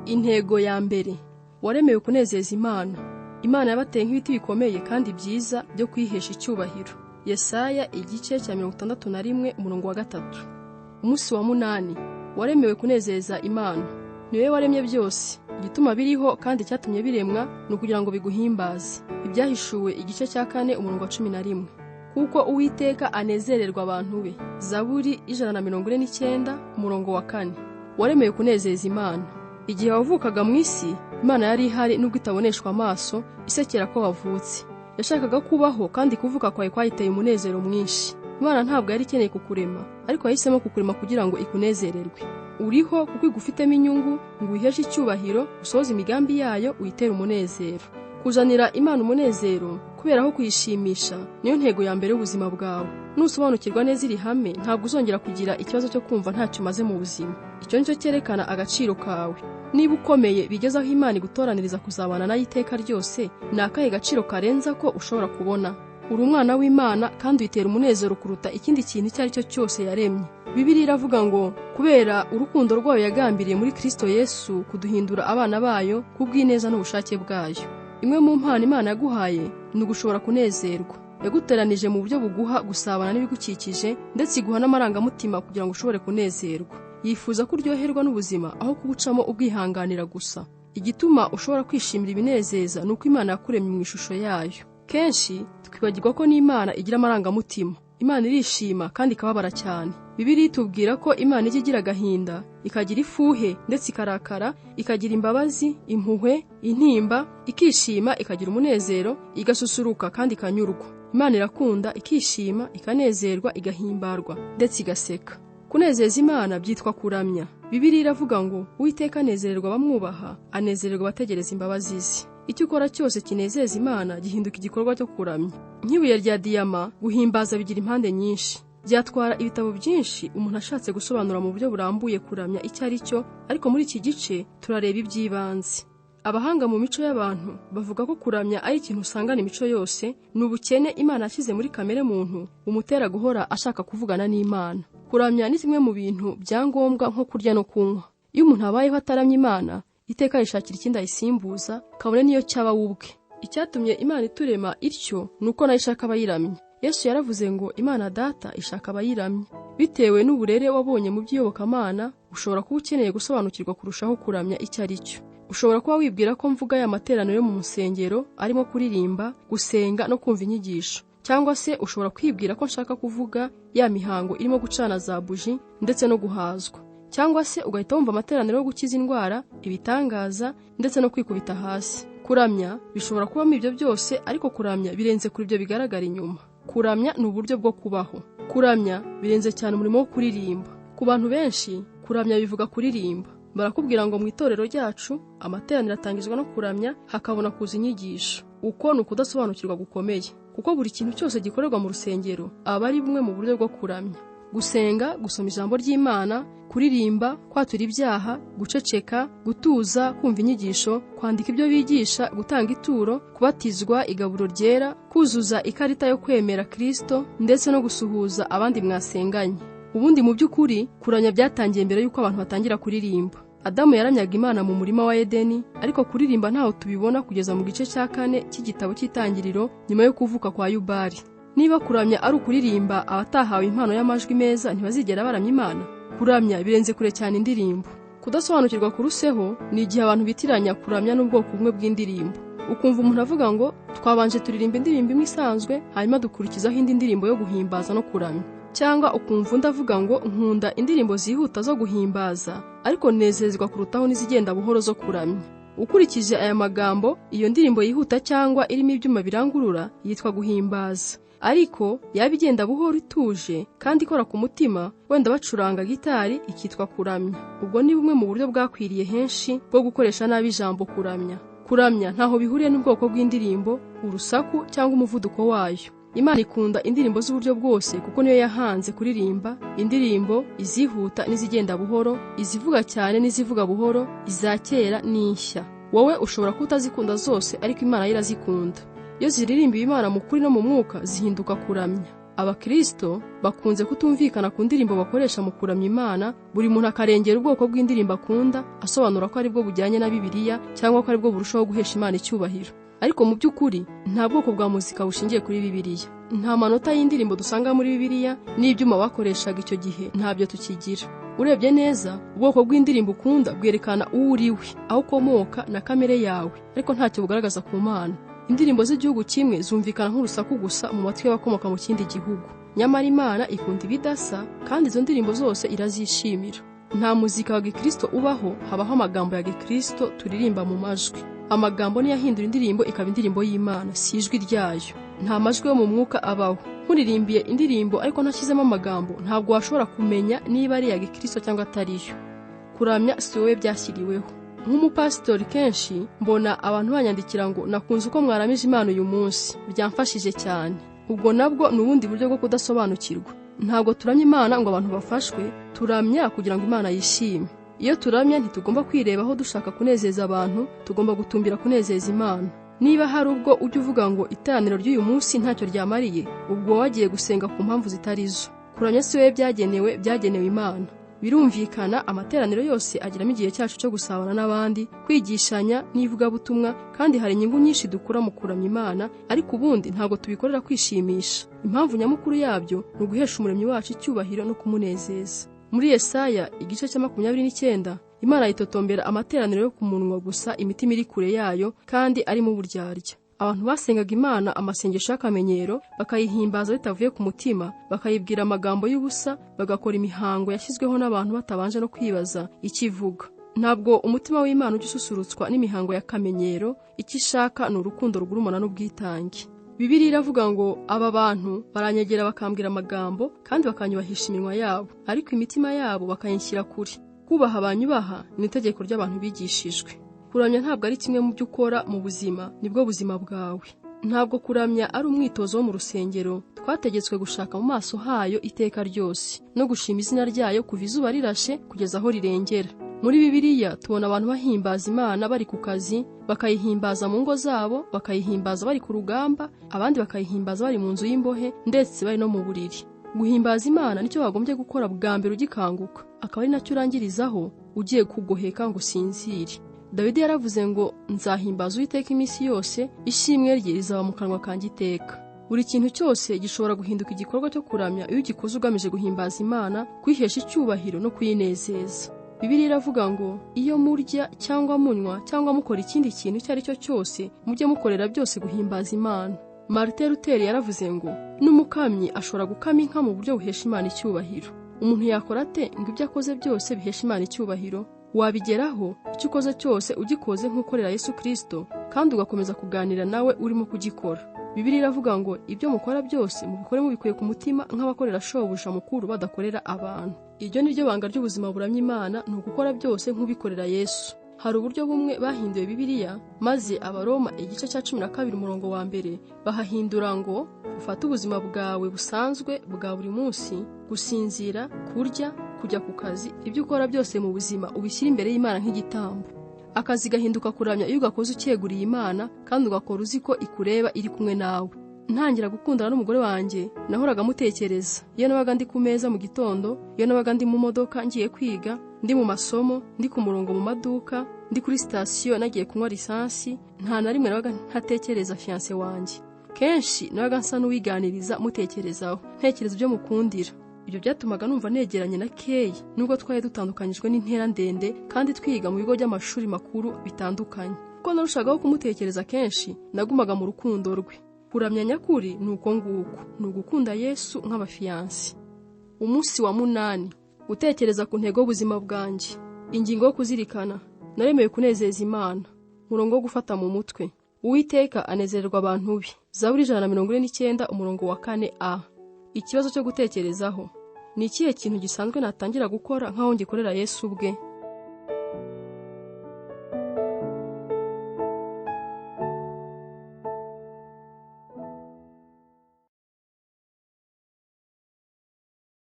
Intego ya mbere, waremewe kunezeza Imana. Imana yabateye nk'ibiti bikomeye kandi byiza byo kwihesha icyubahiro. Yesaya igice cya 61 umurongo wa 3. Umunsi wa 8, waremewe kunezeza Imana. Niwe waremye byose. Igituma biriho kandi cyatumye biremwa no kugira ngo biguhimbaze. Ibyahishuwe igice cya 4 umurongo wa 11. Kuko Uwiteka anezererwa abantu be. Zaburi 149 umurongo wa 4. Waremewe kunezeza Imana. Igihe wavukaga mu isi, Imana yari ihari nubwo itaboneshwa amaso, isekera ko wavutse. Yashakaga kubaho kandi kuvuka kwawe kwayiteye umunezero mwinshi. Imana ntabwo yari ikeneye kukurema, ariko yahisemo kukurema kugira ngo ikunezererwe. Uriho kuko igufitemo inyungu, ngo uyiheshe icyubahiro, usohoze imigambi yayo, uyitere umunezero. Kuzanira Imana umunezero kubera aho kuyishimisha niyo ntego ya mbere y'ubuzima bwawe. Nusobanukirwa neza iri hame, ntabwo uzongera kugira ikibazo cyo kumva ntacyo maze mu buzima. Icyo nicyo cyerekana agaciro kawe. Niba ukomeye bigeze aho Imana igutoraniriza kuzabana nayo iteka ryose, ni akahe gaciro karenza ko ushobora kubona. Uri umwana w'Imana kandi uyitera umunezero kuruta ikindi kintu icyo ari cyo cyose yaremye. Bibiliya iravuga ngo kubera urukundo rwayo yagambiriye muri Kristo Yesu kuduhindura abana bayo kubw'ineza n'ubushake bwayo. Imwe mu mpano Imana yaguhaye ni ugushobora kunezerwa. Yaguteranije mu buryo buguha gusabana n'ibigukikije, ndetse iguha n'amarangamutima kugira ngo ushobore kunezerwa. Yifuza ko uryoherwa n'ubuzima aho kubucamo ubwihanganira gusa. Igituma ushobora kwishimira ibinezeza ni uko Imana yakuremye mu ishusho yayo. Kenshi twibagirwa ko n'Imana igira amarangamutima. Imana irishima kandi ikababara cyane. Bibiliya itubwira ko Imana ijya igira agahinda, ikagira ifuhe ndetse ikarakara, ikagira imbabazi, impuhwe, intimba, ikishima, ikagira umunezero, igasusuruka kandi ikanyurwa. Imana irakunda, ikishima, ikanezerwa, igahimbarwa ndetse igaseka. Kunezeza Imana byitwa kuramya. Bibiliya iravuga ngo Uwiteka anezererwa abamwubaha, anezererwa abategereza imbabazi ze. Icyo ukora cyose kinezeza Imana gihinduka igikorwa cyo kuramya. Nk'ibuye rya diyama, guhimbaza bigira impande nyinshi. Byatwara ibitabo byinshi umuntu ashatse gusobanura mu buryo burambuye kuramya icyo ari cyo, ariko muri iki gice turareba iby'ibanze. Abahanga mu mico y'abantu bavuga ko kuramya ari ikintu usangana imico yose, n'ubukene Imana yashyize muri kamere muntu umutera guhora ashaka kuvugana n'Imana. Kuramya ni kimwe mu bintu byangombwa nko kurya no kunywa. Iyo umuntu abayeho ataramya Imana, iteka yishakira ikindi ayisimbuza, kabone niyo cyaba ubwe. Icyatumye Imana iturema ityo nuko nayo ishaka abayiramya. Yesu yaravuze ngo Imana Data ishaka abayiramya. Bitewe n'uburere wabonye mu by'iyobokamana, ushobora kuba ukeneye gusobanukirwa kurushaho kuramya icyo ari cyo. Ushobora kuba wibwira ko mvuga ya materaniro yo mu musengero arimo kuririmba, gusenga no kumva inyigisho. Cyangwa se ushobora kwibwira ko nshaka kuvuga ya mihango irimo gucana za buji ndetse no guhazwa. Cyangwa se ugahita wumva amateraniro yo gukiza indwara, ibitangaza ndetse no kwikubita hasi. Kuramya bishobora kubamo ibyo byose, ariko kuramya birenze kuri ibyo bigaragara inyuma. Kuramya ni uburyo bwo kubaho. Kuramya birenze cyane umurimo wo kuririmba. Ku bantu benshi, kuramya bivuga kuririmba. Barakubwira ngo mu itorero ryacu amateraniro atangizwa no kuramya, hakabona kuza inyigisho. Uko ni ukudasobanukirwa gukomeye, kuko buri kintu cyose gikorerwa mu rusengero aba ari bumwe mu buryo bwo kuramya. Gusenga, gusoma ijambo ry'Imana, kuririmba, kwatura ibyaha, guceceka, gutuza, kumva inyigisho, kwandika ibyo bigisha, gutanga ituro, kubatizwa, igaburo ryera, kuzuza ikarita yo kwemera Kristo, ndetse no gusuhuza abandi mwasenganye. Ubundi mu by'ukuri kuramya byatangiye mbere y'uko abantu batangira kuririmba. Adamu yaramyaga Imana mu murima wa Edeni, ariko kuririmba ntaho tubibona kugeza mu gice cya 4 cy'igitabo cy'Itangiriro nyuma yo kuvuka kwa Yubali. Niba kuramya ari ukuririmba, abatahawe impano y'amajwi meza ntibazigera baramya Imana. Kuramya birenze kure cyane indirimbo. Kudasobanukirwa kuruseho ni igihe abantu bitiranya kuramya n'ubwoko bumwe bw'indirimbo. Ukumva umuntu avuga ngo twabanje turirimba indirimbo imwe isanzwe, hanyuma dukurikizaho indi ndirimbo yo guhimbaza no kuramya. Cyangwa ukumva undi avuga ngo nkunda indirimbo zihuta zo guhimbaza, ariko nezezwa kurutaho n'izigenda buhoro zo kuramya. Ukurikije aya magambo, iyo ndirimbo yihuta cyangwa irimo ibyuma birangurura yitwa guhimbaza. Ariko yaba igenda buhoro ituje kandi ikora ku mutima, wenda bacuranga gitari, ikitwa kuramya. Ubwo ni bumwe mu buryo bwakwiriye henshi bwo gukoresha nabi ijambo kuramya. Kuramya ntaho bihuriye n'ubwoko bw'indirimbo, urusaku cyangwa umuvuduko wayo. Imana ikunda indirimbo z'uburyo bwose kuko niyo yahanze kuririmba indirimbo izihuta n'izigenda buhoro, izivuga cyane n'izivuga buhoro, iza kera n'inshya. Wowe ushobora kutazikunda zose, ariko Imana irazikunda. Iyo ziririmba Imana mu kuri no mu mwuka zihinduka kuramya. Abakristo bakunze kutumvikana ku ndirimbo bakoresha mu kuramya Imana, buri muntu akarengera ubwoko bw'indirimbo akunda, asobanura ko aribwo bujyanye na Bibiliya cyangwa ko aribwo burushaho guhesha Imana icyubahiro. Ariko mu by'ukuri nta bwoko bwa muzika bushingiye kuri Bibiliya. Nta manota y'indirimbo dusanga muri Bibiliya, n'ibyuma bakoreshaga icyo gihe ntabyo tukigira. Urebye neza, ubwoko bw'indirimbo ukunda bwerekana uwo uriwe, aho ukomoka na kamere yawe, ariko ntacyo bugaragaza ku Mana. Indirimbo z'igihugu kimwe zumvikana nk'urusaku gusa mu matwi y'abakomoka mu kindi gihugu. Nyamara Imana ikunda ibidasa, kandi izo ndirimbo zose irazishimira. Nta muzika wa Gikristo ubaho, habaho amagambo ya Gikristo turirimba mu majwi. Amagambo niyo ahindura indirimbo ikaba indirimbo y'Imana, si ijwi ryayo. Nta majwi yo mu mwuka abaho. Nkuririmbiye indirimbo ariko ntashyizemo amagambo, ntabwo washobora kumenya niba ari iya Gikristo cyangwa atariyo. Kuramya si wowe byashyiriweho. Nk'umupasitori kenshi mbona abantu banyandikira ngo nakunze uko mwaramije Imana uyu munsi, byamfashije cyane. Ubwo nabwo ni ubundi buryo bwo kudasobanukirwa. Ntabwo turamya Imana ngo abantu bafashwe, turamya kugira ngo Imana yishime. Iyo turamya ntitugomba kwirebaho dushaka kunezeza abantu, tugomba gutumbira kunezeza Imana. Niba hari ubwo ujya uvuga ngo iteraniro ry'uyu munsi ntacyo ryamariye, ubwo wagiye gusenga ku mpamvu zitarizo. Kuramya si wowe byagenewe Imana. Birumvikana amateraniro yose agiramo igihe cyacu cyo gusabana n'abandi, kwigishanya n'ivugabutumwa, kandi hari inyungu nyinshi dukura mu kuramya Imana, ariko ubundi ntabwo tubikorera kwishimisha. Impamvu nyamukuru yabyo ni uguhesha Umuremyi wacu icyubahiro no kumunezeza. Muri Yesaya igice cya 29, Imana yitotombera amateraniro yo ku munwa gusa, imitima iri kure yayo kandi ari mu buryarya. Abantu basengaga Imana amasengesho y'akamenyero, bakayihimbaza bitavuye ku mutima, bakayibwira amagambo y'ubusa, bagakora imihango yashyizweho n'abantu batabanje no kwibaza ikivuga. Ntabwo umutima w'Imana ujya ususurutswa n'imihango y'akamenyero, icyo ishaka ni urukundo rugurumana n'ubwitange. Bibiliya iravuga ngo aba bantu baranyegera bakambwira amagambo kandi bakanyubahisha iminwa yabo, ariko imitima yabo bakayinshyira kure. Kubaha abanyubaha ni itegeko ry'abantu bigishijwe. Kuramya ntabwo ari kimwe mu byo ukora mu buzima, nibwo buzima bwawe. Ntabwo kuramya ari umwitozo wo mu rusengero, twategetswe gushaka mu maso hayo iteka ryose, no gushima izina ryayo kuva izuba rirashe kugeza aho rirengera. Muri Bibiliya tubona abantu bahimbaza Imana bari ku kazi, bakayihimbaza mu ngo zabo, bakayihimbaza bari ku rugamba, abandi bakayihimbaza bari mu nzu y'imbohe, ndetse bari no mu buriri. Guhimbaza Imana nicyo wagombye gukora bwa mbere ugikanguka, akaba ari nacyo urangirizaho ugiye kugoheka ngo usinzire. Dawidi yaravuze ngo nzahimbaza Uwiteka iminsi yose, ishimwe rye rizaba mu kanwa kanjye iteka. Buri kintu cyose gishobora guhinduka igikorwa cyo kuramya iyo ugikoze ugamije guhimbaza Imana, kwihesha icyubahiro no kuyinezeza. Bibiliya iravuga ngo iyo murya cyangwa munywa cyangwa mukora ikindi kintu icyo ari cyo cyose, mujye mukorera byose guhimbaza Imana. Martin Luther yaravuze ngo n'umukamyi ashobora gukama inka mu buryo buhesha Imana icyubahiro. Umuntu yakora ate ngo ibyo akoze byose bihesha Imana icyubahiro? Wabigeraho icyo ukoze cyose ugikoze nk'ukorera Yesu Kristo, kandi ugakomeza kuganira nawe urimo kugikora. Bibiliya iravuga ngo ibyo mukora byose mubikore mubikuye ku mutima nk'abakorera shobuja mukuru badakorera abantu. Iryo ni ryo banga ry'ubuzima buramya Imana, ni ugukora byose nk'ubikorera Yesu. Hari uburyo bumwe bahinduye Bibiliya, maze Abaroma igice cya 12 umurongo wa 1 bahahindura ngo ufate ubuzima bwawe busanzwe bwa buri munsi, gusinzira, kurya, kujya ku kazi, ibyo ukora byose mu buzima ubishyira imbere y'Imana nk'igitambo. Akazi gahinduka kuramya iyo ugakoze ucyeguriye Imana, kandi ugakora uzi ko ikureba iri kumwe nawe. Ntangira gukundana n'umugore wanjye, nahoraga mutekereza. Iyo nabaga ndi ku meza mu gitondo, iyo nabaga ndi mu modoka ngiye kwiga, ndi mu masomo, ndi ku murongo mu maduka, ndi kuri sitasiyo nagiye kunywa lisansi, nta na rimwe nabaga ntatekereza fiancé wanjye. Kenshi nabaga nsa n'uwiganiriza mutekerezaho, ntekereza ibyo mukundira. Ibyo byatumaga numva negeranye na Kay, nubwo twari dutandukanyijwe n'intera ndende kandi twiga mu bigo by'amashuri makuru bitandukanye. Ko narushagaho kumutekereza kenshi, nagumaga mu rukundo rwe. Kuramya nyakuri ni uko nguko, ni ugukunda Yesu nk'abafiancé. Umunsi wa 8, gutekereza ku ntego y'ubuzima bwanjye. Ingingo yo kuzirikana, naremewe kunezeza Imana. Murongo wo gufata mu mutwe, Uwiteka anezererwa abantu be. Zaburi 149 umurongo wa 4a. Ikibazo cyo gutekerezaho, ni ikihe kintu gisanzwe natangira gukora nkaho ngikorera Yesu ubwe?